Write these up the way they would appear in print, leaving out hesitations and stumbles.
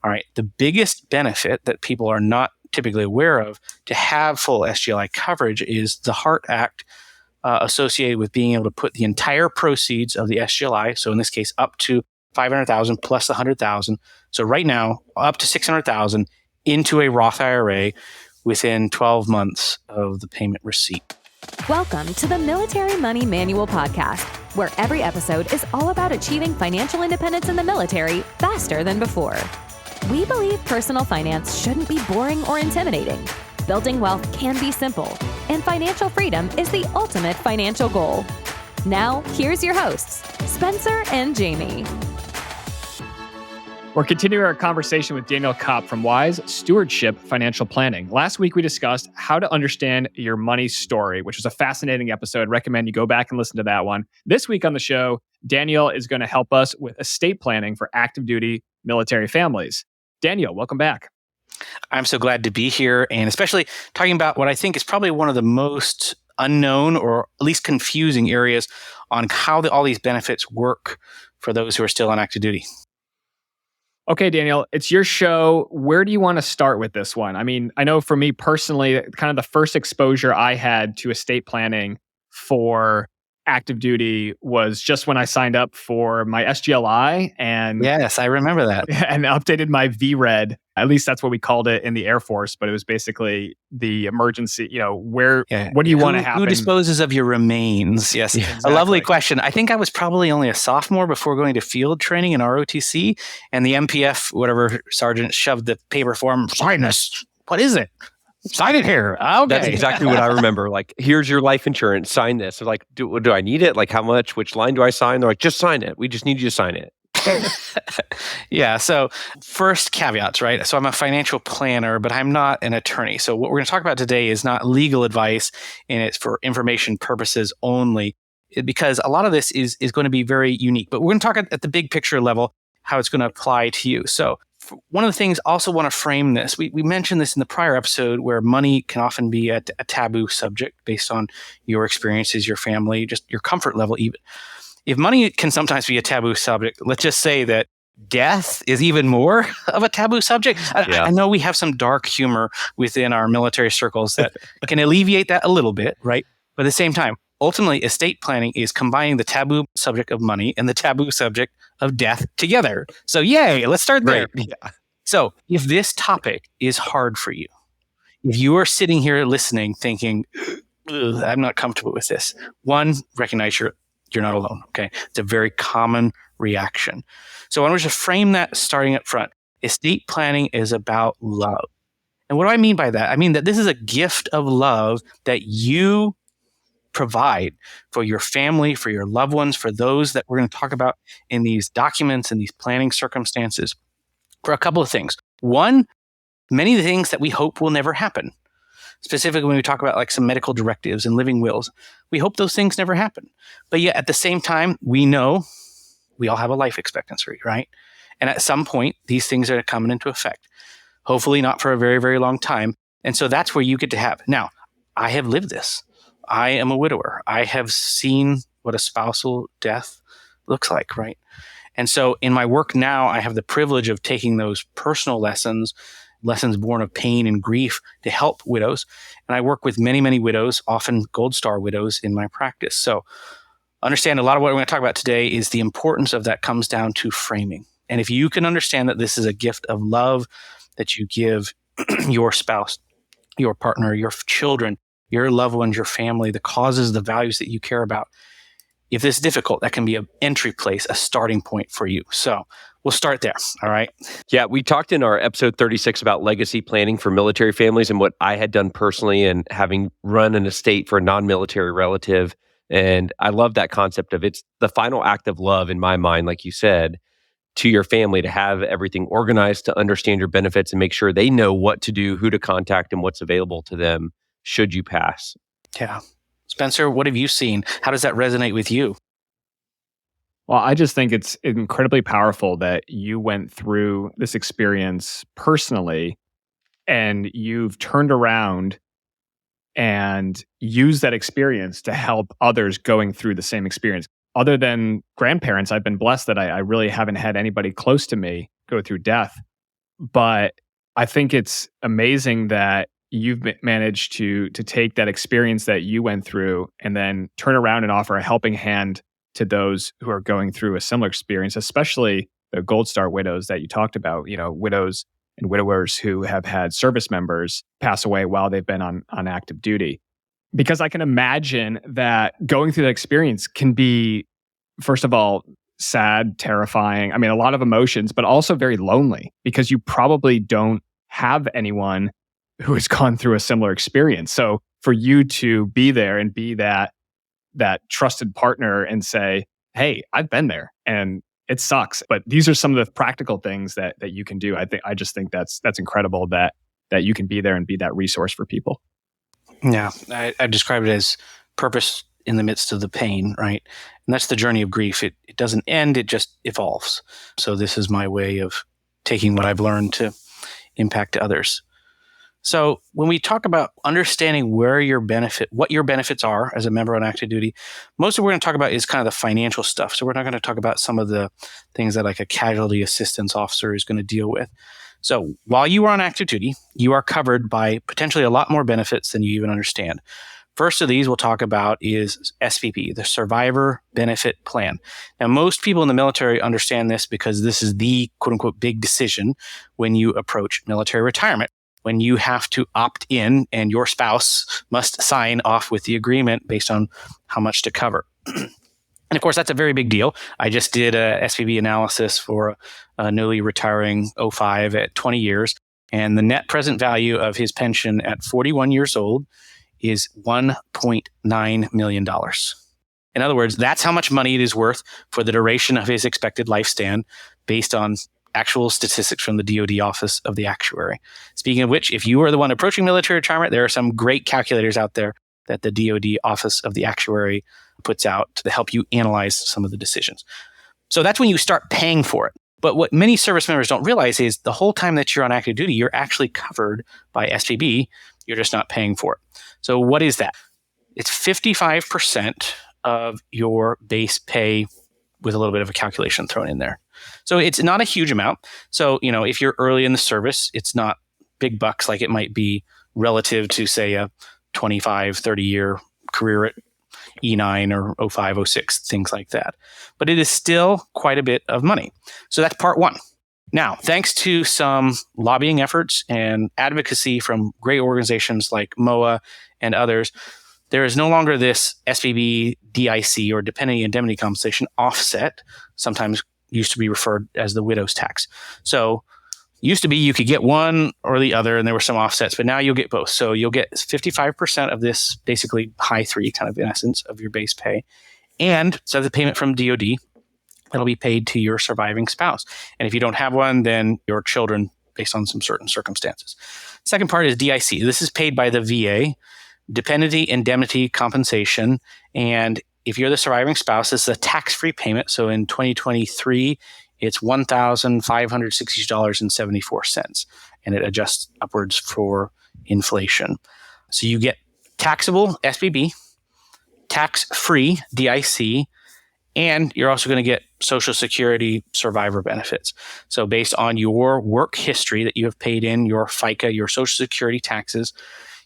All right. The biggest benefit that people are not typically aware of to have full SGLI coverage is the HEART Act associated with being able to put the entire proceeds of the SGLI, so in this case, up to $500,000 plus $100,000. So right now, up to $600,000 into a Roth IRA within 12 months of the payment receipt. Welcome to the Military Money Manual Podcast, where every episode is all about achieving financial independence in the military faster than before. We believe personal finance shouldn't be boring or intimidating. Building wealth can be simple, and financial freedom is the ultimate financial goal. Now, here's your hosts, Spencer and Jamie. We're continuing our conversation with Daniel Kopp from Wise Stewardship Financial Planning. Last week, we discussed how to understand your money story, which was a fascinating episode. I'd recommend you go back and listen to that one. This week on the show, Daniel is going to help us with estate planning for active duty military families. Daniel, welcome back. I'm so glad to be here, and especially talking about what I think is probably one of the most unknown or at least confusing areas on how all these benefits work for those who are still on active duty. Okay, Daniel, it's your show. Where do you want to start with this one? I mean, I know for me personally, kind of the first exposure I had to estate planning for active duty was just when I signed up for my SGLI and yes, I remember that. And updated my VRED. At least that's what we called it in the Air Force, but it was basically the emergency, what do you want to happen? Who disposes of your remains? Yes, yeah, exactly. A lovely question. I think I was probably only a sophomore before going to field training in ROTC, and the MPF, whatever sergeant, shoved the paper form. Sign this. What is it? Sign it here. Okay. That's exactly what I remember. Like, here's your life insurance. Sign this. They're like, do I need it? Like, how much? Which line do I sign? They're like, just sign it. We just need you to sign it. Yeah. So first caveats, right? So I'm a financial planner, but I'm not an attorney. So what we're going to talk about today is not legal advice, and it's for information purposes only, because a lot of this is going to be very unique. But we're going to talk at the big picture level, how it's going to apply to you. So one of the things I also want to frame this, we mentioned this in the prior episode, where money can often be a taboo subject based on your experiences, your family, just your comfort level even. If money can sometimes be a taboo subject, let's just say that death is even more of a taboo subject. Yeah. I know we have some dark humor within our military circles that can alleviate that a little bit, right? But at the same time, ultimately, estate planning is combining the taboo subject of money and the taboo subject of death together. So yay, let's start there. Right. Yeah. So if this topic is hard for you, if you are sitting here listening thinking, I'm not comfortable with this, one, recognize you're not alone, okay? It's a very common reaction. So I want to just frame that starting up front. Estate planning is about love. And what do I mean by that? I mean that this is a gift of love that you provide for your family, for your loved ones, for those that we're going to talk about in these documents and these planning circumstances, for a couple of things. One, many of the things that we hope will never happen. Specifically, when we talk about like some medical directives and living wills, we hope those things never happen. But yet at the same time, we know we all have a life expectancy, right? And at some point, these things are coming into effect. Hopefully not for a very, very long time. And so that's where you get to have. Now, I have lived this. I am a widower. I have seen what a spousal death looks like, right? And so in my work now, I have the privilege of taking those personal lessons born of pain and grief to help widows. And I work with many, many widows, often Gold Star widows in my practice. So understand a lot of what we're going to talk about today is the importance of that comes down to framing. And if you can understand that this is a gift of love that you give your spouse, your partner, your children, your loved ones, your family, the causes, the values that you care about, if this is difficult, that can be an entry place, a starting point for you. So we'll start there. All right. Yeah, we talked in our episode 36 about legacy planning for military families and what I had done personally and having run an estate for a non-military relative. And I love that concept of it's the final act of love in my mind, like you said, to your family to have everything organized, to understand your benefits and make sure they know what to do, who to contact, and what's available to them should you pass. Yeah. Spencer, what have you seen? How does that resonate with you? Well, I just think it's incredibly powerful that you went through this experience personally and you've turned around and used that experience to help others going through the same experience. Other than grandparents, I've been blessed that I really haven't had anybody close to me go through death. But I think it's amazing that you've managed to take that experience that you went through and then turn around and offer a helping hand to those who are going through a similar experience, especially the Gold Star widows that you talked about, widows and widowers who have had service members pass away while they've been on active duty. Because I can imagine that going through that experience can be, first of all, sad, terrifying. I mean, a lot of emotions, but also very lonely because you probably don't have anyone who has gone through a similar experience. So for you to be there and be that trusted partner and say, hey, I've been there and it sucks, but these are some of the practical things that you can do. I just think that's incredible that you can be there and be that resource for people. Yeah, I describe it as purpose in the midst of the pain, right? And that's the journey of grief. It doesn't end, it just evolves. So this is my way of taking what I've learned to impact others. So when we talk about understanding what your benefits are as a member on active duty, most of what we're going to talk about is kind of the financial stuff. So we're not going to talk about some of the things that like a casualty assistance officer is going to deal with. So while you are on active duty, you are covered by potentially a lot more benefits than you even understand. First of these we'll talk about is SVP, the Survivor Benefit Plan. Now, most people in the military understand this because this is the quote unquote big decision when you approach military retirement, when you have to opt in and your spouse must sign off with the agreement based on how much to cover. And of course, that's a very big deal. I just did a SVB analysis for a newly retiring 05 at 20 years, and the net present value of his pension at 41 years old is $1.9 million. In other words, that's how much money it is worth for the duration of his expected lifespan based on actual statistics from the DoD Office of the Actuary. Speaking of which, if you are the one approaching military retirement, there are some great calculators out there that the DoD Office of the Actuary puts out to help you analyze some of the decisions. So that's when you start paying for it. But what many service members don't realize is the whole time that you're on active duty, you're actually covered by SVB. You're just not paying for it. So what is that? It's 55% of your base pay with a little bit of a calculation thrown in there. So it's not a huge amount. So, if you're early in the service, it's not big bucks like it might be relative to, say, a 25, 30-year career at E9 or 05, 06, things like that. But it is still quite a bit of money. So that's part one. Now, thanks to some lobbying efforts and advocacy from great organizations like MOA and others, there is no longer this SVB DIC or Dependency Indemnity Compensation offset, sometimes used to be referred as the widow's tax. So used to be you could get one or the other, and there were some offsets, but now you'll get both. So you'll get 55% of this, basically high three, kind of in essence, of your base pay. And so the payment from DoD, that'll be paid to your surviving spouse. And if you don't have one, then your children based on some certain circumstances. Second part is DIC. This is paid by the VA, Dependency Indemnity Compensation. And if you're the surviving spouse, it's a tax-free payment. So in 2023, it's $1,560.74, and it adjusts upwards for inflation. So you get taxable SVB, tax-free DIC, and you're also going to get Social Security survivor benefits. So based on your work history that you have paid in, your FICA, your Social Security taxes,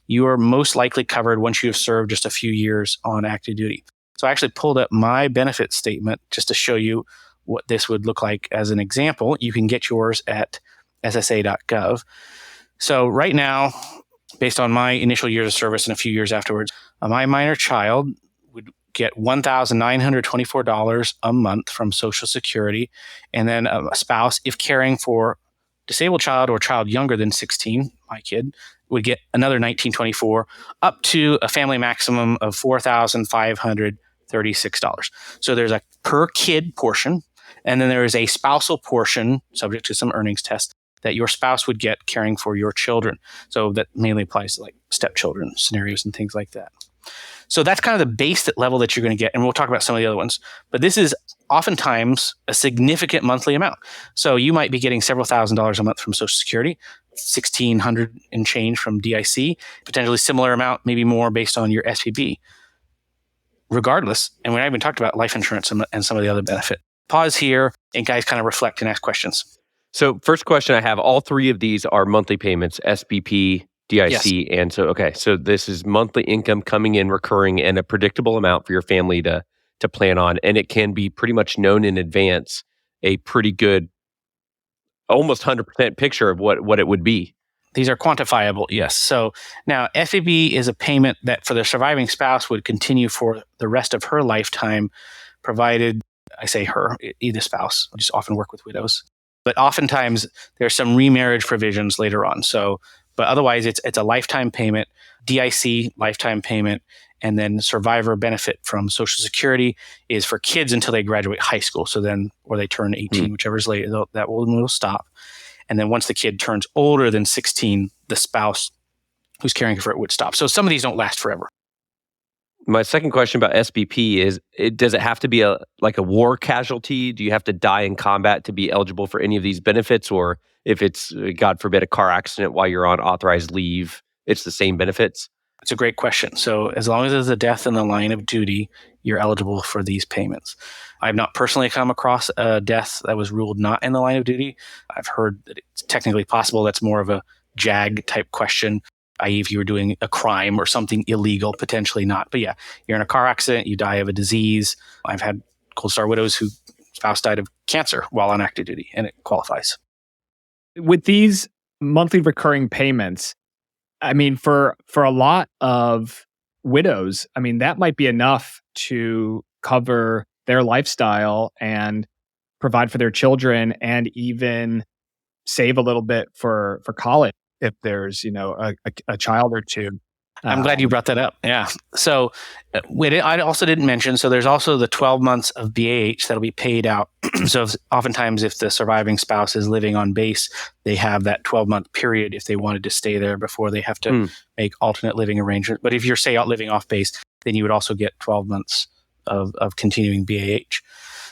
you are most likely covered once you have served just a few years on active duty. So I actually pulled up my benefit statement just to show you what this would look like as an example. You can get yours at ssa.gov. So right now, based on my initial years of service and a few years afterwards, my minor child would get $1,924 a month from Social Security. And then a spouse, if caring for disabled child or child younger than 16, my kid, would get another $1,924 up to a family maximum of $4,536. So there's a per kid portion, and then there is a spousal portion subject to some earnings test that your spouse would get caring for your children. So that mainly applies to like stepchildren scenarios and things like that. So that's kind of the base level that you're going to get. And we'll talk about some of the other ones. But this is oftentimes a significant monthly amount. So you might be getting several $1,000s a month from Social Security, $1,600 and change from DIC, potentially similar amount, maybe more based on your SVB. Regardless, and we haven't even talked about life insurance and some of the other benefit. Pause here and guys kind of reflect and ask questions. So first question I have, all three of these are monthly payments, SBP, DIC, and so this is monthly income coming in recurring and a predictable amount for your family to plan on. And it can be pretty much known in advance, a pretty good, almost 100% picture of what it would be. These are quantifiable, yes. So now SBP is a payment that for the surviving spouse would continue for the rest of her lifetime, provided, I say her, either spouse. I just often work with widows. But oftentimes there's some remarriage provisions later on. So, but otherwise it's a lifetime payment, DIC, lifetime payment, and then survivor benefit from Social Security is for kids until they graduate high school. So then, or they turn 18, whichever's later, that will stop. And then once the kid turns older than 16, the spouse who's caring for it would stop. So some of these don't last forever. My second question about SBP is, does it have to be a war casualty? Do you have to die in combat to be eligible for any of these benefits? Or if it's, God forbid, a car accident while you're on authorized leave, it's the same benefits? It's a great question. So as long as there's a death in the line of duty, you're eligible for these payments. I've not personally come across a death that was ruled not in the line of duty. I've heard that it's technically possible. That's more of a JAG type question, i.e. if you were doing a crime or something illegal, potentially not. But yeah, you're in a car accident, you die of a disease. I've had Gold Star widows whose spouse died of cancer while on active duty, and it qualifies. With these monthly recurring payments, I mean, for a lot of widows, I mean, that might be enough to cover their lifestyle and provide for their children and even save a little bit for college if there's, a child or two. I'm glad you brought that up. Yeah. So I also didn't mention, so there's also the 12 months of BAH that'll be paid out. So oftentimes if the surviving spouse is living on base, they have that 12-month period if they wanted to stay there before they have to make alternate living arrangements. But if you're, say, out living off base, then you would also get 12 months of continuing BAH.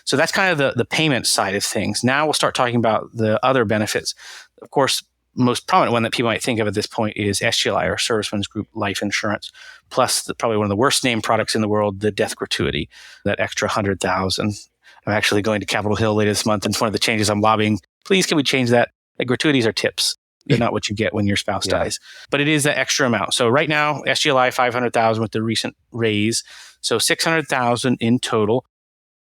So that's kind of the payment side of things. Now we'll start talking about the other benefits. Of course, most prominent one that people might think of at this point is SGLI, or Servicemen's Group Life Insurance, plus probably one of the worst named products in the world, the death gratuity, that extra $100,000. I'm actually going to Capitol Hill later this month, and it's one of the changes I'm lobbying. Please, can we change that? Like, gratuities are tips. They're not what you get when your spouse dies. But it is that extra amount. So right now, SGLI, $500,000 with the recent raise. So $600,000 in total.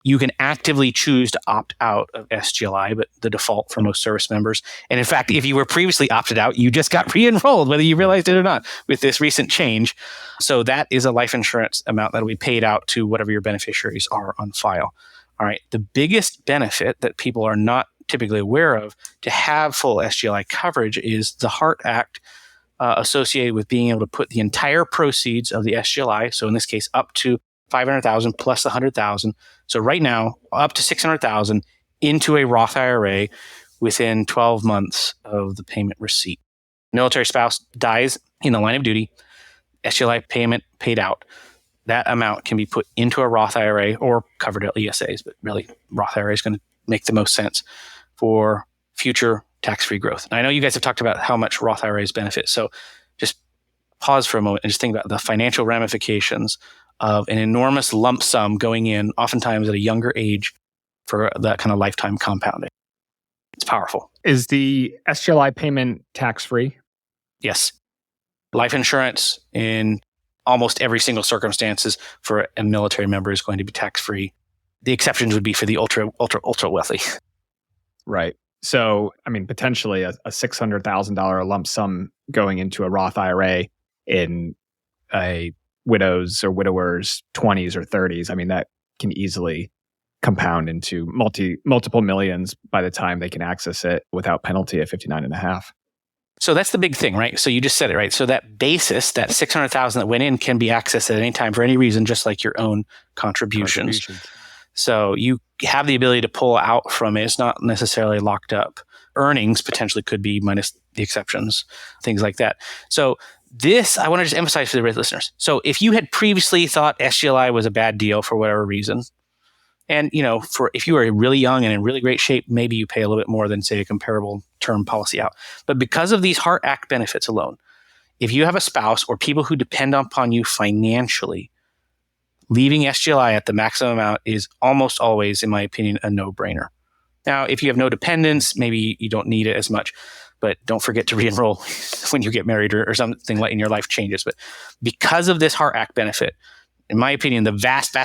You can actively choose to opt out of SGLI, but the default for most service members. And in fact, if you were previously opted out, you just got re-enrolled, whether you realized it or not, with this recent change. So that is a life insurance amount that will be paid out to whatever your beneficiaries are on file. All right. The biggest benefit that people are not typically aware of to have full SGLI coverage is the HEART Act associated with being able to put the entire proceeds of the SGLI, so in this case, up to $500,000 plus $100,000. So right now, up to $600,000 into a Roth IRA within 12 months of the payment receipt. Military spouse dies in the line of duty, SGLI payment paid out. That amount can be put into a Roth IRA or covered at ESAs, but really Roth IRA is going to make the most sense for future tax-free growth. And I know you guys have talked about how much Roth IRAs benefit. So just pause for a moment and just think about the financial ramifications of an enormous lump sum going in, oftentimes at a younger age, for that kind of lifetime compounding. It's powerful. Is the SGLI payment tax-free? Yes. Life insurance in almost every single circumstances for a military member is going to be tax-free. The exceptions would be for the ultra wealthy. Right. So, I mean, potentially a $600,000 lump sum going into a Roth IRA in a widow's or widower's 20s or 30s. I mean, that can easily compound into multiple millions by the time they can access it without penalty at 59.5. So that's the big thing, right? So you just said it, right? So that basis, that $600,000 that went in, can be accessed at any time for any reason, just like your own contributions. So you have the ability to pull out from it. It's not necessarily locked up. Earnings potentially could be minus the exceptions, things like that. So this, I want to just emphasize for the listeners. So if you had previously thought SGLI was a bad deal for whatever reason, and if you are really young and in really great shape, maybe you pay a little bit more than, say, a comparable term policy out. But because of these HEART Act benefits alone, if you have a spouse or people who depend upon you financially, leaving SGLI at the maximum amount is almost always, in my opinion, a no-brainer. Now, if you have no dependents, maybe you don't need it as much, but don't forget to re-enroll when you get married or something like in your life changes. But because of this HEART Act benefit, in my opinion, the vast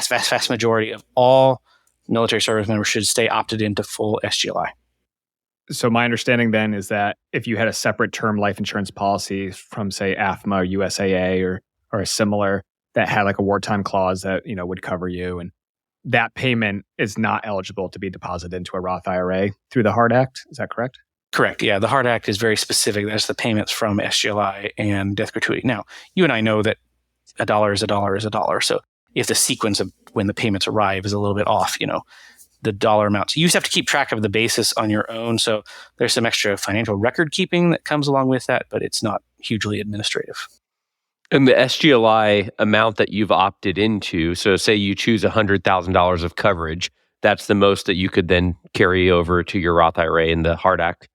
majority of all military service members should stay opted into full SGLI. So my understanding then is that if you had a separate term life insurance policy from, say, AFMA or USAA or a similar that had like a wartime clause that, would cover you, and that payment is not eligible to be deposited into a Roth IRA through the HEART Act. Is that correct? Correct. Yeah. The HEART Act is very specific. That's the payments from SGLI and death gratuity. Now, you and I know that a dollar is a dollar is a dollar. So if the sequence of when the payments arrive is a little bit off, the dollar amounts, you just have to keep track of the basis on your own. So there's some extra financial record keeping that comes along with that, but it's not hugely administrative. And the SGLI amount that you've opted into, so say you choose $100,000 of coverage, that's the most that you could then carry over to your Roth IRA in the HEART Act?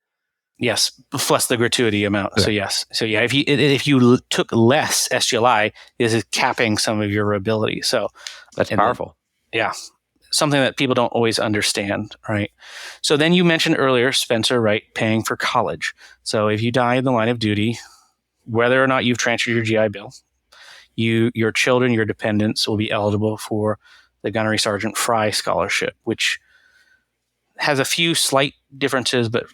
Yes, plus the gratuity amount. Okay. So yes. So yeah, if you took less SGLI, this is capping some of your ability. So that's powerful. Yeah. Something that people don't always understand, right? So then you mentioned earlier, Spencer, right, paying for college. So if you die in the line of duty, whether or not you've transferred your GI Bill, your children, your dependents will be eligible for the Gunnery Sergeant Fry Scholarship, which has a few slight differences, but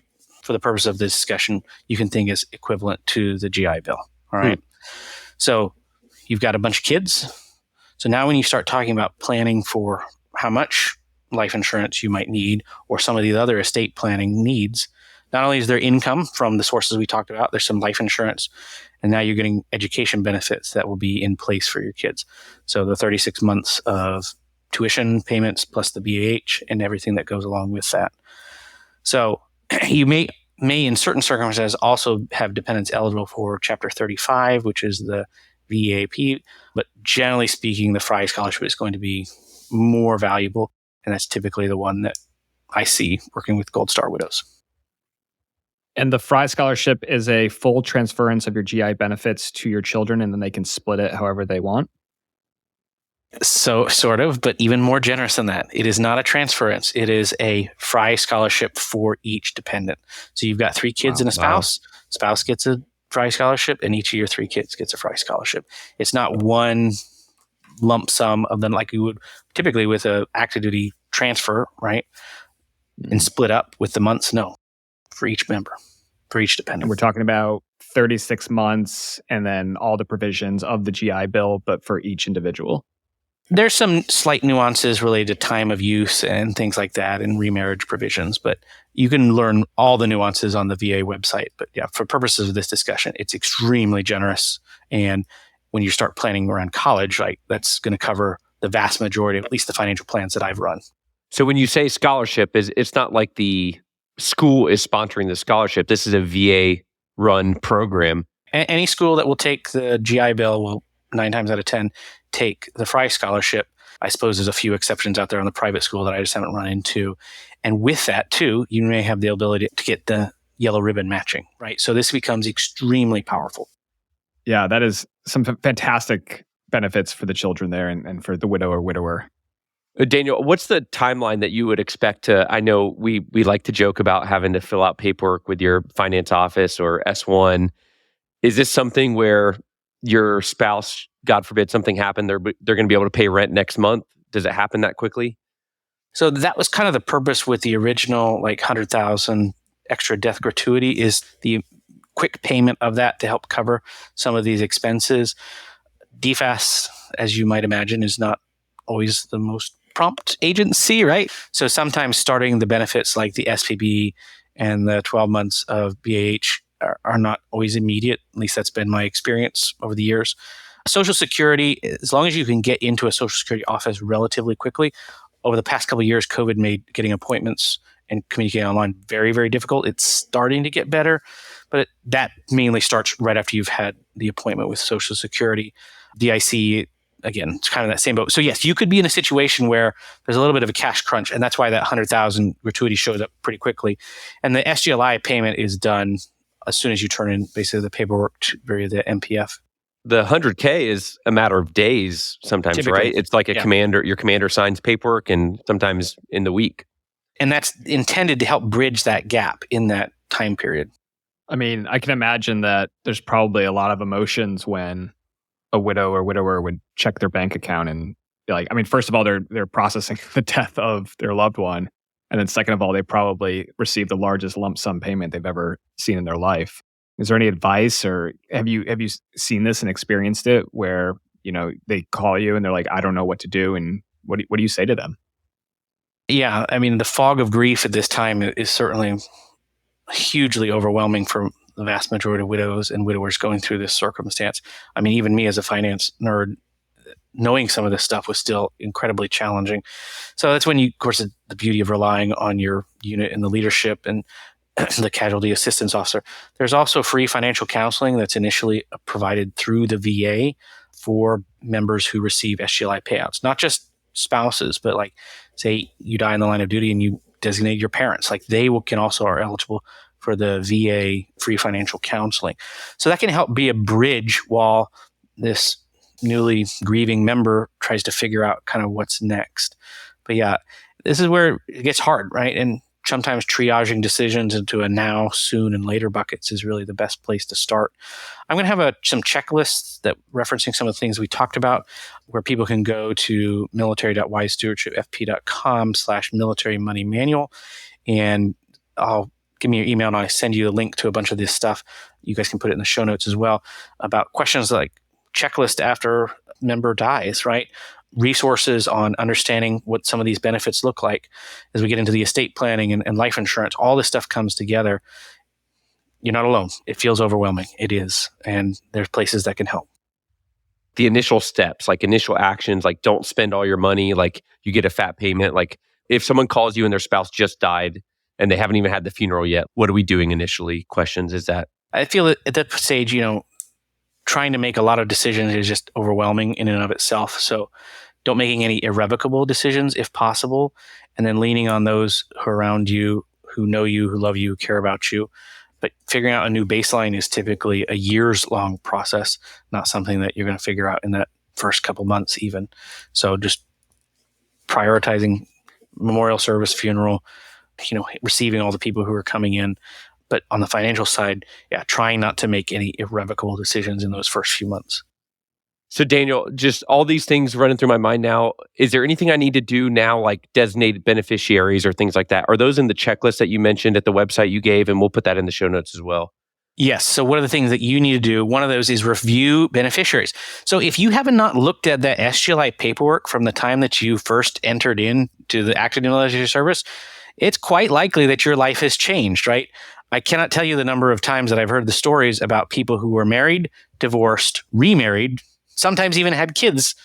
for the purpose of this discussion, you can think is equivalent to the GI Bill. All right. So you've got a bunch of kids. So now when you start talking about planning for how much life insurance you might need or some of these other estate planning needs, not only is there income from the sources we talked about, there's some life insurance, and now you're getting education benefits that will be in place for your kids. So the 36 months of tuition payments plus the BAH and everything that goes along with that. So you may in certain circumstances also have dependents eligible for Chapter 35, which is the VAP, but generally speaking, the Fry Scholarship is going to be more valuable, and that's typically the one that I see working with Gold Star widows. And the Fry Scholarship is a full transference of your GI benefits to your children, and then they can split it however they want? So sort of, but even more generous than that. It is not a transference. It is a Fry Scholarship for each dependent. So you've got 3 kids and a spouse. Wow. Spouse gets a Fry Scholarship, and each of your 3 kids gets a Fry Scholarship. It's not one lump sum of them like you would typically with a active duty transfer, right? And split up with the months. No, for each member, for each dependent. And we're talking about 36 months and then all the provisions of the GI Bill, but for each individual. There's some slight nuances related to time of use and things like that and remarriage provisions, but you can learn all the nuances on the VA website. But yeah, for purposes of this discussion, it's extremely generous. And when you start planning around college, like that's going to cover the vast majority of at least the financial plans that I've run. So when you say scholarship, it's not like the school is sponsoring the scholarship. This is a VA run program. Any school that will take the GI Bill will 9 times out of 10 take the Fry Scholarship. I suppose there's a few exceptions out there on the private school that I just haven't run into. And with that too, you may have the ability to get the yellow ribbon matching, right? So this becomes extremely powerful. Yeah, that is some fantastic benefits for the children there and for the widow or widower. Daniel, what's the timeline that you would expect to, I know we like to joke about having to fill out paperwork with your finance office or S1. Is this something where your spouse, God forbid something happened, they're going to be able to pay rent next month? Does it happen that quickly? So that was kind of the purpose with the original like 100,000 extra death gratuity, is the quick payment of that to help cover some of these expenses. DFAS, as you might imagine, is not always the most prompt agency, right? So sometimes starting the benefits like the SPB and the 12 months of BAH are not always immediate. At least that's been my experience over the years. Social Security, as long as you can get into a Social Security office relatively quickly, over the past couple of years, COVID made getting appointments and communicating online very, very difficult. It's starting to get better, but that mainly starts right after you've had the appointment with Social Security. DIC, again, it's kind of that same boat. So yes, you could be in a situation where there's a little bit of a cash crunch, and that's why that 100,000 gratuity shows up pretty quickly. And the SGLI payment is done as soon as you turn in basically the paperwork via the MPF. The 100K is a matter of days sometimes, typically, right? It's like your commander signs paperwork and sometimes in the week. And that's intended to help bridge that gap in that time period. I mean, I can imagine that there's probably a lot of emotions when a widow or widower would check their bank account and be like, I mean, first of all, they're processing the death of their loved one. And then second of all, they probably received the largest lump sum payment they've ever seen in their life. Is there any advice, or have you seen this and experienced it where, they call you and they're like, I don't know what to do, and what do you say to them? Yeah, I mean, the fog of grief at this time is certainly hugely overwhelming for the vast majority of widows and widowers going through this circumstance. I mean, even me as a finance nerd, knowing some of this stuff was still incredibly challenging. So that's when you, of course, the beauty of relying on your unit and the leadership and the casualty assistance officer. There's also free financial counseling that's initially provided through the VA for members who receive SGLI payouts, not just spouses, but like, say you die in the line of duty and you designate your parents, like they can also are eligible for the VA free financial counseling. So that can help be a bridge while this newly grieving member tries to figure out kind of what's next. But yeah, this is where it gets hard, right? And sometimes triaging decisions into a now, soon, and later buckets is really the best place to start. I'm going to have some checklists that referencing some of the things we talked about, where people can go to military.wisestewardshipfp.com/military money manual, and I'll give me your email and I'll send you a link to a bunch of this stuff. You guys can put it in the show notes as well about questions like checklist after a member dies, right? Resources on understanding what some of these benefits look like as we get into the estate planning and life insurance. All this stuff comes together. You're not alone. It feels overwhelming. It is. And there's places that can help. The initial steps, like initial actions, like don't spend all your money, like you get a fat payment. Like if someone calls you and their spouse just died and they haven't even had the funeral yet, what are we doing initially? Questions is that? I feel that at that stage, trying to make a lot of decisions is just overwhelming in and of itself. So don't making any irrevocable decisions if possible, and then leaning on those who are around you, who know you, who love you, who care about you. But figuring out a new baseline is typically a years-long process, not something that you're going to figure out in that first couple months even. So just prioritizing memorial service, funeral, receiving all the people who are coming in. But on the financial side, trying not to make any irrevocable decisions in those first few months. So Daniel, just all these things running through my mind now, is there anything I need to do now, like designated beneficiaries or things like that? Are those in the checklist that you mentioned at the website you gave? And we'll put that in the show notes as well. Yes. So one of the things that you need to do, one of those is review beneficiaries. So if you haven't not looked at that SGLI paperwork from the time that you first entered into the active military service, it's quite likely that your life has changed, right? I cannot tell you the number of times that I've heard the stories about people who were married, divorced, remarried, sometimes even had kids,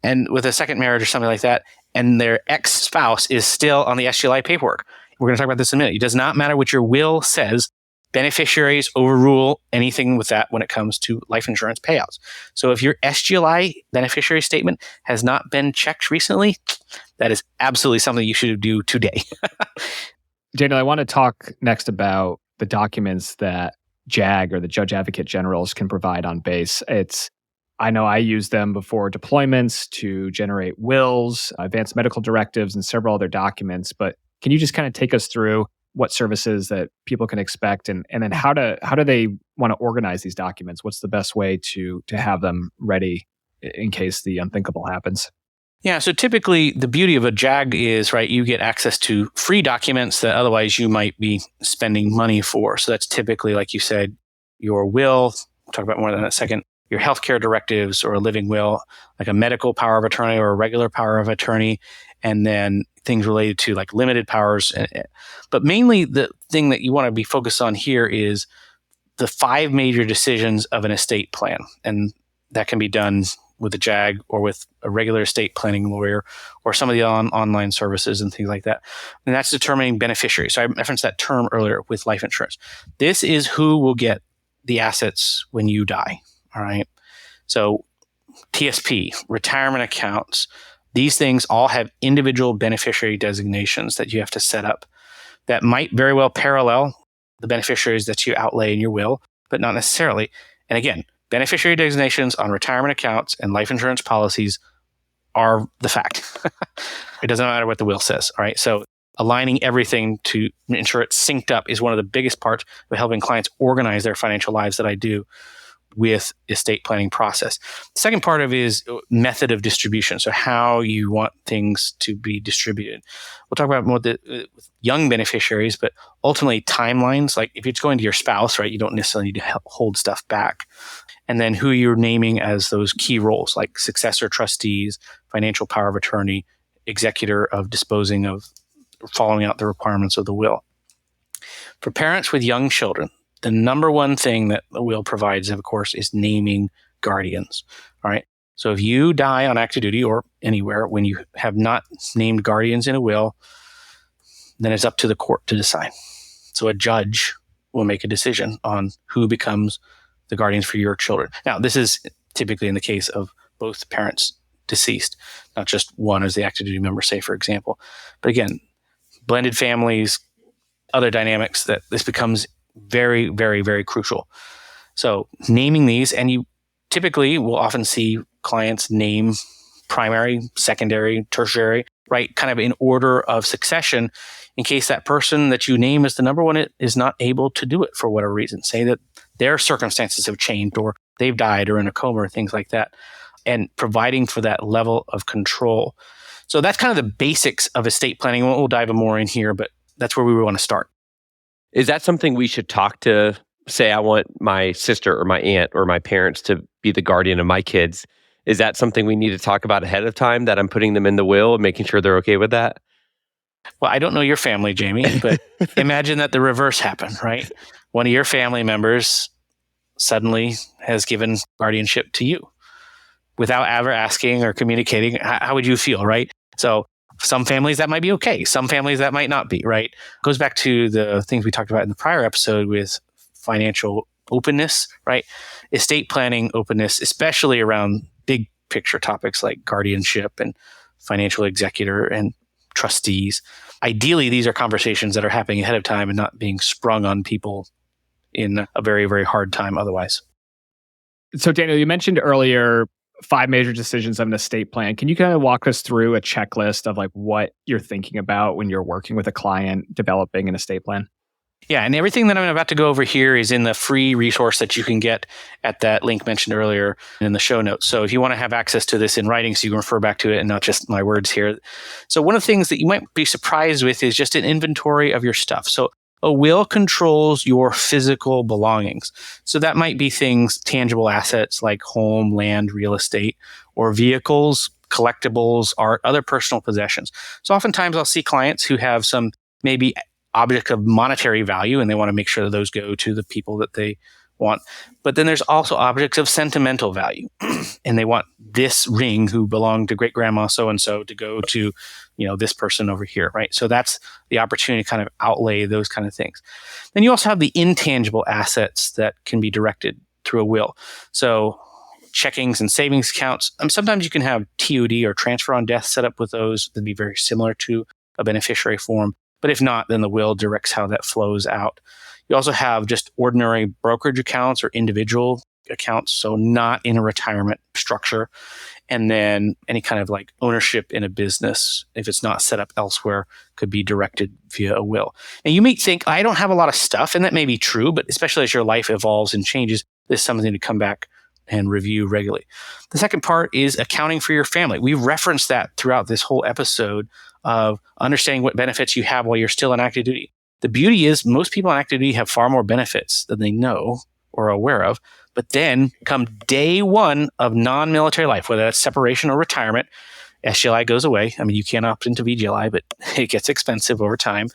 and with a second marriage or something like that, and their ex-spouse is still on the SGLI paperwork. We're going to talk about this in a minute. It does not matter what your will says. Beneficiaries overrule anything with that when it comes to life insurance payouts. So if your SGLI beneficiary statement has not been checked recently, that is absolutely something you should do today. Daniel, I want to talk next about the documents that JAG or the Judge Advocate Generals can provide on base. I know I use them before deployments to generate wills, advanced medical directives, and several other documents. But can you just kind of take us through what services that people can expect, and then how do they want to organize these documents? What's the best way to have them ready in case the unthinkable happens? Yeah, so typically the beauty of a JAG is, right, you get access to free documents that otherwise you might be spending money for. So that's typically, like you said, your will, we'll talk about more than that in a second, your healthcare directives or a living will, like a medical power of attorney or a regular power of attorney, and then things related to like limited powers. But mainly the thing that you want to be focused on here is the 5 major decisions of an estate plan. And that can be done with a JAG or with a regular estate planning lawyer or some of the online services and things like that. And that's determining beneficiaries. So I referenced that term earlier with life insurance. This is who will get the assets when you die. All right. So TSP, retirement accounts, these things all have individual beneficiary designations that you have to set up that might very well parallel the beneficiaries that you outlay in your will, but not necessarily. And again, beneficiary designations on retirement accounts and life insurance policies are the fact. It doesn't matter what the will says. All right. So aligning everything to ensure it's synced up is one of the biggest parts of helping clients organize their financial lives that I do with estate planning process. The second part of it is method of distribution. So how you want things to be distributed. We'll talk about more with young beneficiaries, but ultimately timelines. Like if it's going to your spouse, right, you don't necessarily need to hold stuff back. And then who you're naming as those key roles, like successor trustees, financial power of attorney, executor of disposing of, following out the requirements of the will. For parents with young children, the number one thing that the will provides, of course, is naming guardians. All right. So if you die on active duty or anywhere when you have not named guardians in a will, then it's up to the court to decide. So a judge will make a decision on who becomes the guardians for your children. Now, this is typically in the case of both parents deceased, not just one as the active duty member, say, for example. But again, blended families, other dynamics, that this becomes very, very, very crucial. So naming these, and you typically will often see clients name primary, secondary, tertiary, right? Kind of in order of succession in case that person that you name as the number one is not able to do it for whatever reason. Say that their circumstances have changed or they've died or in a coma or things like that, and providing for that level of control. So that's kind of the basics of estate planning. We'll dive more in here, but that's where we want to start. Is that something we should talk to? Say I want my sister or my aunt or my parents to be the guardian of my kids. Is that something we need to talk about ahead of time, that I'm putting them in the will and making sure they're okay with that? Well, I don't know your family, Jamie, but imagine that the reverse happened, right? One of your family members suddenly has given guardianship to you without ever asking or communicating. How would you feel, right? So some families that might be okay. Some families that might not be, right? Goes back to the things we talked about in the prior episode with financial openness, right? Estate planning openness, especially around big picture topics like guardianship and financial executor and trustees. Ideally, these are conversations that are happening ahead of time and not being sprung on people in a very, very hard time otherwise. So Daniel, you mentioned earlier 5 major decisions of an estate plan. Can you kind of walk us through a checklist of like what you're thinking about when you're working with a client developing an estate plan? Yeah, and everything that I'm about to go over here is in the free resource that you can get at that link mentioned earlier in the show notes. So if you want to have access to this in writing so you can refer back to it and not just my words here. So one of the things that you might be surprised with is just an inventory of your stuff. So a will controls your physical belongings. So that might be things, tangible assets like home, land, real estate, or vehicles, collectibles, art, other personal possessions. So oftentimes I'll see clients who have some maybe object of monetary value and they want to make sure that those go to the people that they want. But then there's also objects of sentimental value and they want this ring who belonged to great grandma so-and-so to go to, this person over here, right? So that's the opportunity to kind of outlay those kind of things. Then you also have the intangible assets that can be directed through a will. So checkings and savings accounts. Sometimes you can have TOD or transfer on death set up with those that'd be very similar to a beneficiary form. But if not, then the will directs how that flows out. You also have just ordinary brokerage accounts or individual accounts, so not in a retirement structure. And then any kind of like ownership in a business, if it's not set up elsewhere, could be directed via a will. And you may think, I don't have a lot of stuff, and that may be true, but especially as your life evolves and changes, this is something to come back and review regularly. The second part is accounting for your family. We've referenced that throughout this whole episode of understanding what benefits you have while you're still on active duty. The beauty is most people on active duty have far more benefits than they know or are aware of. But then come day one of non-military life, whether that's separation or retirement, SGLI goes away. I mean, you can't opt into VGLI, but it gets expensive over time.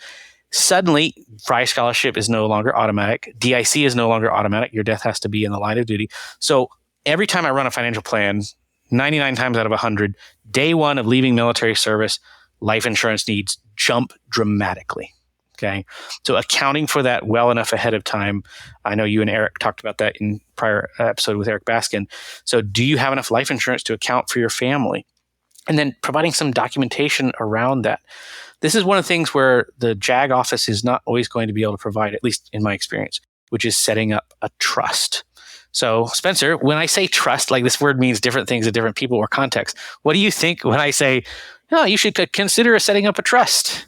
Suddenly, FRI scholarship is no longer automatic. DIC is no longer automatic. Your death has to be in the line of duty. So every time I run a financial plan, 99 times out of 100, day one of leaving military service, life insurance needs jump dramatically. Okay. So accounting for that well enough ahead of time. I know you and Eric talked about that in prior episode with Eric Baskin. So do you have enough life insurance to account for your family? And then providing some documentation around that. This is one of the things where the JAG office is not always going to be able to provide, at least in my experience, which is setting up a trust. So Spencer, when I say trust, like this word means different things to different people or contexts. What do you think when I say, no, you should consider setting up a trust?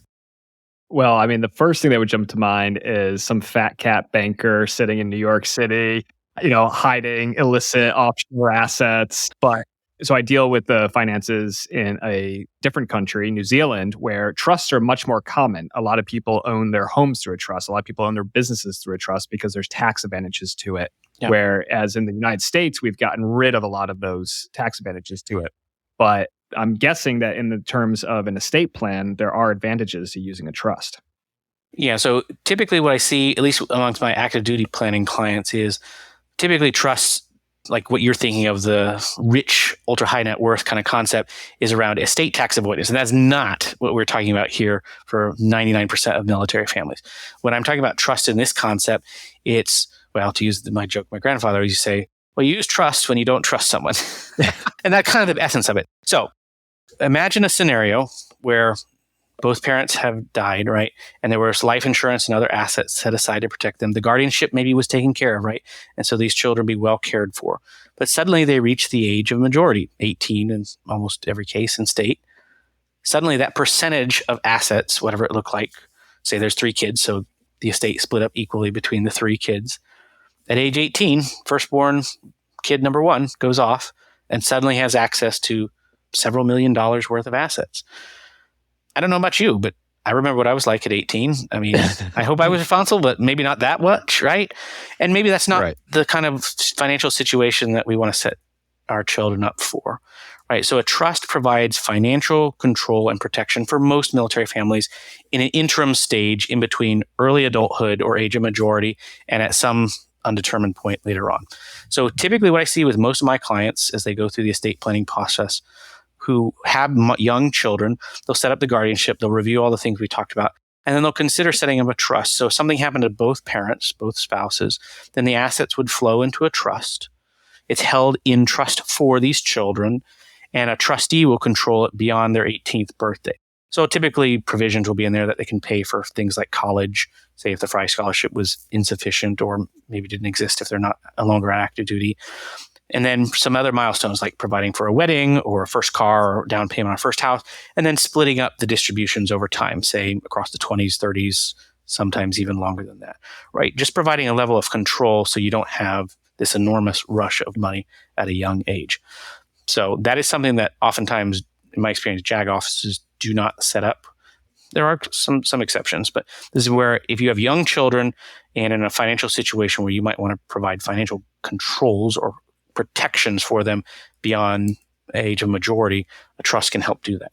Well, I mean, the first thing that would jump to mind is some fat cat banker sitting in New York City, hiding illicit offshore assets. But so I deal with the finances in a different country, New Zealand, where trusts are much more common. A lot of people own their homes through a trust. A lot of people own their businesses through a trust because there's tax advantages to it. Yeah. Whereas in the United States, we've gotten rid of a lot of those tax advantages to it. But I'm guessing that in the terms of an estate plan, there are advantages to using a trust. Yeah. So typically what I see, at least amongst my active duty planning clients, is typically trusts, like what you're thinking of, the rich, ultra high net worth kind of concept, is around estate tax avoidance. And that's not what we're talking about here for 99% of military families. When I'm talking about trust in this concept, it's, well, to use my joke, my grandfather used to say, well, you use trust when you don't trust someone. And that's kind of the essence of it. So imagine a scenario where both parents have died, right? And there was life insurance and other assets set aside to protect them. The guardianship maybe was taken care of, right? And so these children be well cared for. But suddenly they reach the age of majority, 18 in almost every case in state. Suddenly that percentage of assets, whatever it looked like, say there's 3 kids, so the estate split up equally between the 3 kids. At age 18, firstborn kid number 1 goes off and suddenly has access to several $1 million worth of assets. I don't know about you, but I remember what I was like at 18. I mean, I hope I was responsible, but maybe not that much, right? And maybe that's not the kind of financial situation that we want to set our children up for, right? So a trust provides financial control and protection for most military families in an interim stage in between early adulthood or age of majority and at some undetermined point later on. So typically what I see with most of my clients as they go through the estate planning process who have young children, they'll set up the guardianship, they'll review all the things we talked about, and then they'll consider setting up a trust. So if something happened to both parents, both spouses, then the assets would flow into a trust. It's held in trust for these children, and a trustee will control it beyond their 18th birthday. So typically provisions will be in there that they can pay for things like college, say if the Fry Scholarship was insufficient or maybe didn't exist if they're not no longer on active duty. And then some other milestones like providing for a wedding or a first car or down payment on a first house, and then splitting up the distributions over time, say across the 20s, 30s, sometimes even longer than that, right? Just providing a level of control so you don't have this enormous rush of money at a young age. So that is something that oftentimes, in my experience, JAG offices do not set up. There are some exceptions, but this is where if you have young children and in a financial situation where you might want to provide financial controls or protections for them beyond age of majority, a trust can help do that.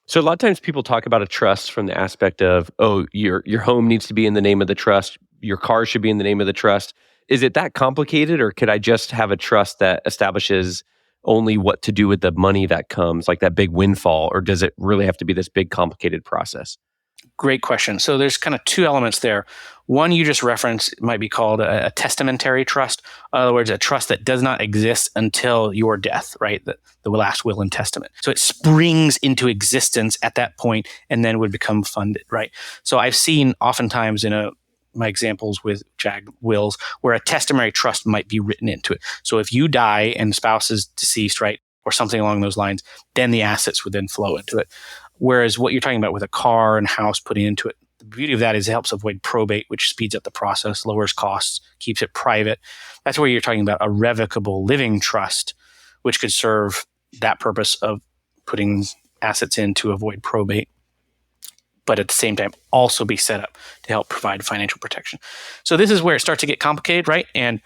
So a lot of times people talk about a trust from the aspect of, oh, your home needs to be in the name of the trust, your car should be in the name of the trust. Is it that complicated, or could I just have a trust that establishes only what to do with the money that comes, like that big windfall, or does it really have to be this big complicated process? Great question. So there's kind of 2 elements there. One you just referenced might be called a testamentary trust. In other words, a trust that does not exist until your death, right? The last will and testament. So it springs into existence at that point and then would become funded, right? So I've seen oftentimes in my examples with JAG wills where a testamentary trust might be written into it. So if you die and the spouse is deceased, right, or something along those lines, then the assets would then flow into it. Whereas what you're talking about with a car and house putting into it, the beauty of that is it helps avoid probate, which speeds up the process, lowers costs, keeps it private. That's where you're talking about a revocable living trust, which could serve that purpose of putting assets in to avoid probate, but at the same time also be set up to help provide financial protection. So this is where it starts to get complicated, right? And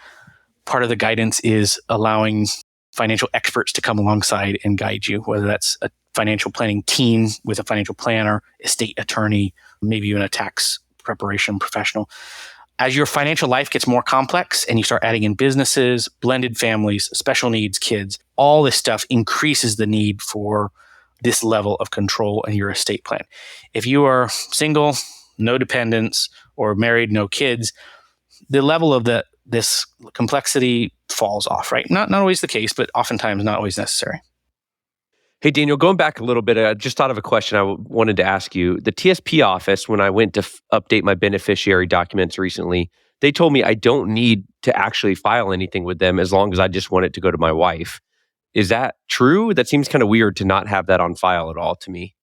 part of the guidance is allowing financial experts to come alongside and guide you, whether that's a financial planning team with a financial planner, estate attorney, maybe even a tax preparation professional. As your financial life gets more complex and you start adding in businesses, blended families, special needs kids, all this stuff increases the need for this level of control in your estate plan. If you are single, no dependents, or married, no kids, the level of this complexity falls off, right? Not always the case, but oftentimes not always necessary. Hey, Daniel, going back a little bit, I just thought of a question I wanted to ask you. The TSP office, when I went to update my beneficiary documents recently, they told me I don't need to actually file anything with them as long as I just want it to go to my wife. Is that true? That seems kind of weird to not have that on file at all to me.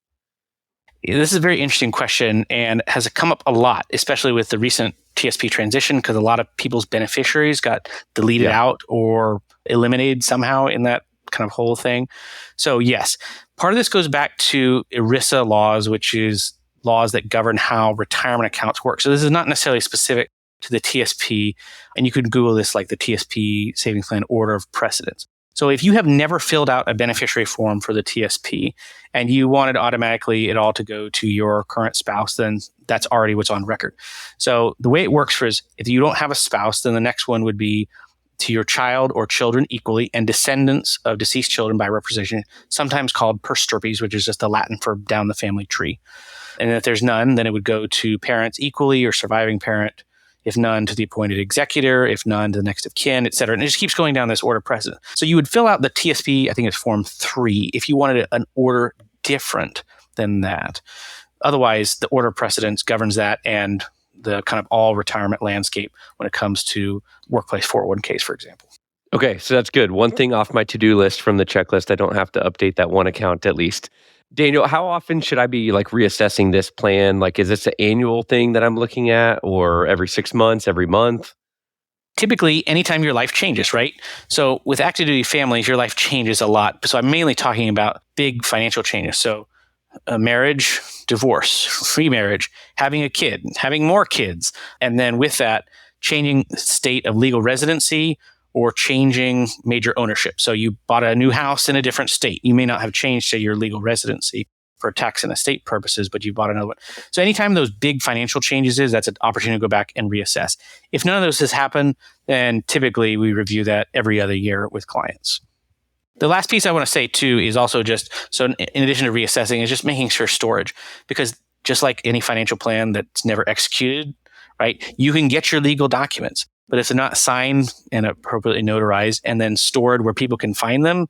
This is a very interesting question and has come up a lot, especially with the recent TSP transition, because a lot of people's beneficiaries got deleted out or eliminated somehow in that kind of whole thing. So yes, part of this goes back to ERISA laws, which is laws that govern how retirement accounts work. So this is not necessarily specific to the TSP, and you can Google this, like the TSP savings plan order of precedence. So if you have never filled out a beneficiary form for the TSP and you wanted automatically it all to go to your current spouse, then that's already what's on record. So the way it works is if you don't have a spouse, then the next one would be to your child or children equally and descendants of deceased children by representation, sometimes called per stirpes, which is just the Latin for down the family tree. And if there's none, then it would go to parents equally or surviving parent. If none, to the appointed executor. If none, to the next of kin, et cetera. And it just keeps going down this order of precedence. So you would fill out the TSP, I think it's Form 3, if you wanted an order different than that. Otherwise, the order of precedence governs that and the kind of all retirement landscape when it comes to workplace 401ks, for example. Okay, so that's good. One thing off my to-do list from the checklist, I don't have to update that one account at least. Daniel, how often should I be reassessing this plan? Is this an annual thing that I'm looking at, or every 6 months, every month? Typically, anytime your life changes, right? So with active duty families, your life changes a lot. So I'm mainly talking about big financial changes. So a marriage, divorce, remarriage, having a kid, having more kids. And then with that, changing state of legal residency or changing major ownership. So you bought a new house in a different state. You may not have changed, say, your legal residency for tax and estate purposes, but you bought another one. So anytime those big financial changes that's an opportunity to go back and reassess. If none of those has happened, then typically we review that every other year with clients. The last piece I want to say too is also just, so in addition to reassessing, is just making sure storage, because just like any financial plan that's never executed, right? You can get your legal documents, but if they're not signed and appropriately notarized and then stored where people can find them,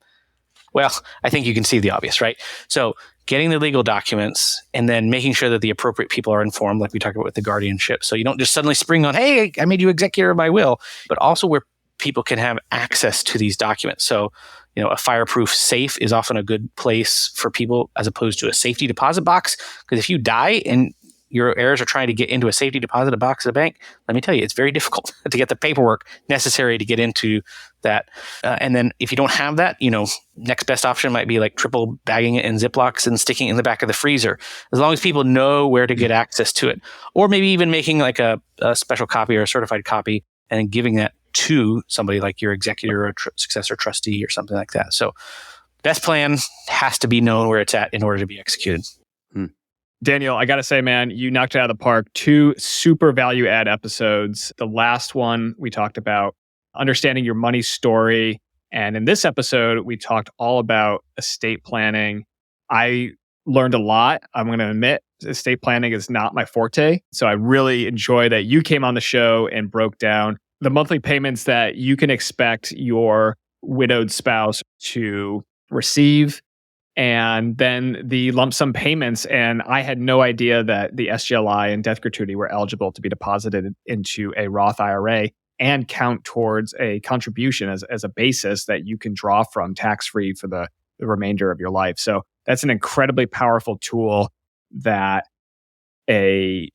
well, I think you can see the obvious, right? So getting the legal documents and then making sure that the appropriate people are informed, like we talked about with the guardianship. So you don't just suddenly spring on, hey, I made you executor of my will, but also where people can have access to these documents. So, a fireproof safe is often a good place for people as opposed to a safety deposit box. Because if you die and your heirs are trying to get into a safety deposit box at a bank, let me tell you, it's very difficult to get the paperwork necessary to get into that. And then if you don't have that, next best option might be triple bagging it in Ziplocs and sticking it in the back of the freezer, as long as people know where to get access to it. Or maybe even making a special copy or a certified copy and then giving that to somebody like your executor or successor trustee or something like that. So best plan has to be known where it's at in order to be executed. Daniel, I got to say, man, you knocked it out of the park. 2 super value add episodes. The last one, we talked about understanding your money story. And in this episode, we talked all about estate planning. I learned a lot. I'm going to admit, estate planning is not my forte. So I really enjoy that you came on the show and broke down the monthly payments that you can expect your widowed spouse to receive, and then the lump sum payments. And I had no idea that the SGLI and death gratuity were eligible to be deposited into a Roth IRA and count towards a contribution as a basis that you can draw from tax-free for the remainder of your life. So that's an incredibly powerful tool that a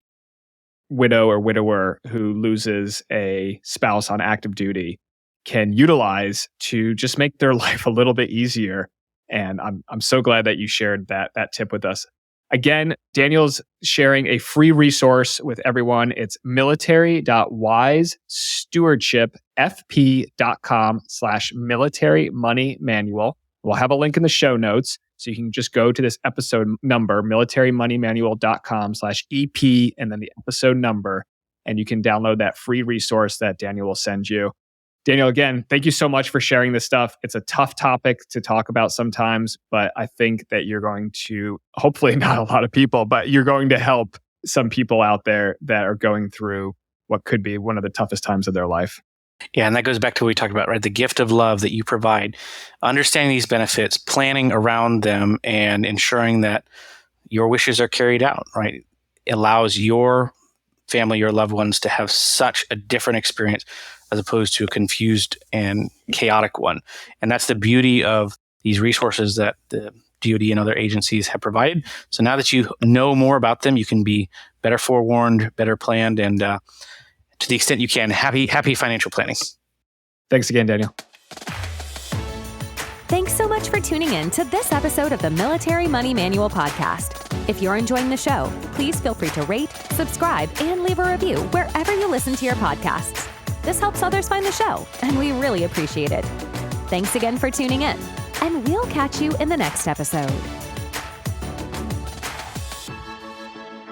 widow or widower who loses a spouse on active duty can utilize to just make their life a little bit easier. And I'm so glad that you shared that tip with us. Again, Daniel's sharing a free resource with everyone. It's military.wisestewardshipfp.com/military money manual. We'll have a link in the show notes. So you can just go to this episode number, militarymoneymanual.com/EP, and then the episode number, and you can download that free resource that Daniel will send you. Daniel, again, thank you so much for sharing this stuff. It's a tough topic to talk about sometimes, but I think that you're going to, hopefully not a lot of people, but you're going to help some people out there that are going through what could be one of the toughest times of their life. Yeah, and that goes back to what we talked about, right? The gift of love that you provide, understanding these benefits, planning around them, and ensuring that your wishes are carried out, right? It allows your family, your loved ones to have such a different experience as opposed to a confused and chaotic one. And that's the beauty of these resources that the DoD and other agencies have provided. So now that you know more about them, you can be better forewarned, better planned, and to the extent you can, happy financial planning. Thanks again, Daniel. Thanks so much for tuning in to this episode of the Military Money Manual podcast. If you're enjoying the show, please feel free to rate, subscribe, and leave a review wherever you listen to your podcasts. This helps others find the show, and we really appreciate it. Thanks again for tuning in, and we'll catch you in the next episode.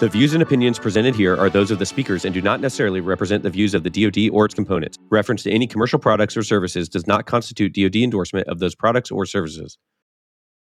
The views and opinions presented here are those of the speakers and do not necessarily represent the views of the DoD or its components. Reference to any commercial products or services does not constitute DoD endorsement of those products or services.